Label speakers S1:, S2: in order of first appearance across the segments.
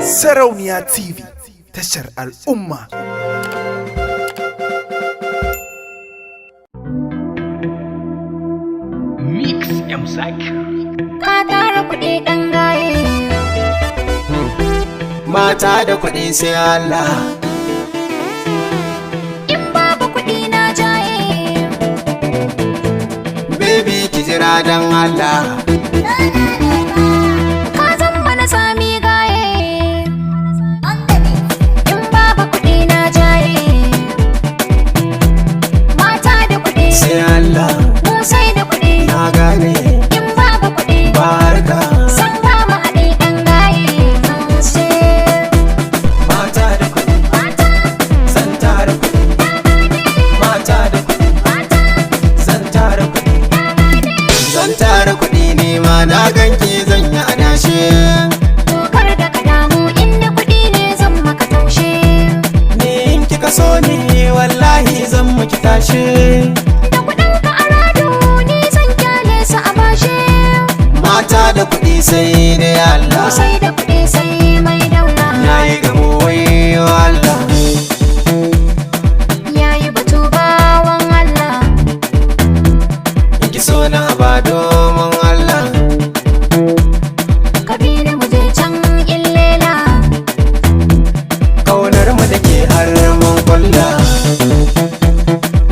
S1: Sarauniya TV, tashar al'umma.
S2: Mix M Zakir.
S3: Ka tara kuɗi ɗan gaye.
S4: Mata da kuɗi sai Allah.
S3: In babu kuɗi na jaye.
S4: Baby ki jira dan Allah.
S3: Ka zamba na sami gaye. In babu kuɗi na jaye. Mata da kuɗi
S4: Sai Allah.
S3: mu sai da kuɗi.
S4: Na gane
S3: In babu kuɗi
S4: barka.
S3: san ba mu haɗe ɗan gaye.
S4: Mata da kuɗi. Zan tara kuɗi. Mata da kuɗi. Zan tara kuɗi. Zan tara kuɗi ne ma na ganki zan yi adashe.
S3: Tokar da ka damu inda kuɗi ne zan maka taushe.
S4: Ni in kika so ni wallahi zan miki tashe.
S3: Da kuɗin ka a rado ni zan kyale su a bashe.
S4: Mata da kuɗi sai da Allah.
S3: Sai da kuɗi sai mai daula.
S4: Yayi gamo wayo Allah.
S3: Yayi batu bawan Allah.
S4: In ki so na ba domin Allah.
S3: Kabila mu je can illela.
S4: Kaunar mu da ke har mun kulla.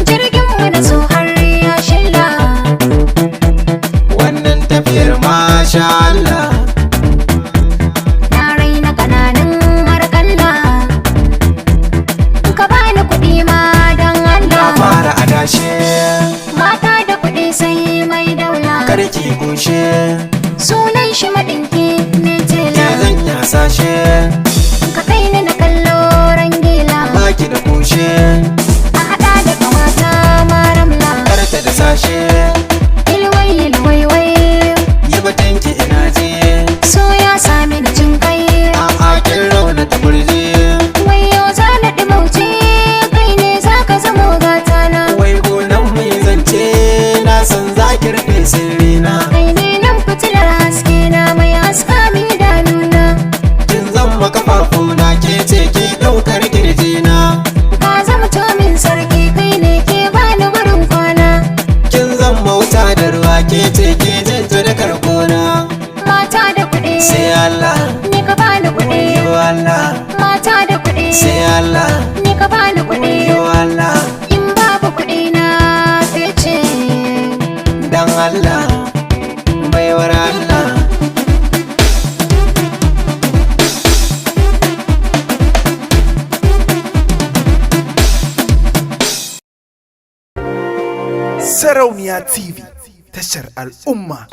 S3: Jirgin mu da su har ya shilla.
S4: Wannan tafiyar masha Allah.
S3: Na raina kananan harkalla. Ka bani kuɗi ma don
S4: Na
S3: Allah.
S4: fara adashe.
S3: Mata da kuɗi sai mai daula.
S4: Karki gushe.
S3: Sunan shi maɗinki ne
S4: Ke
S3: tela.
S4: zan yasashe.
S3: Ka kai ni na kallo rangila.
S4: Baki da kushe.
S3: A haɗa da ƙawata maramla.
S4: Karta da sashe.
S3: Ilwai ilwai wai.
S4: Yi batanki ina je.
S3: So ya sami da jin kai.
S4: A'a kin rauna ta burje.
S3: Wai yau za na ɗimauce. Kai ne za ka zamo gatana.
S4: Wai gonan mai zance. Na san za ki rufe sirrina.
S3: Kai ne nan fitilar haske na mai haska mi da nuna.
S4: Kin zama kafafuna ke ce ke ɗaukar kirjina.
S3: Ka zama min sarki kai ne ke bani wurin kwana.
S4: Kin zama wuta da ruwa ke ce ke jinta da karkona.
S3: Mata da kuɗi.
S4: Sai Allah.
S3: Ni ka bani kuɗi.
S4: Yo Allah.
S3: Mata da kuɗi.
S4: Sai Allah.
S3: Ni ka bani kuɗi.
S4: Yo Allah.
S3: In babu kuɗi na fice.
S4: Dan Allah. Baiwar Allah.
S1: Sarauniya TV, tashar al'umma.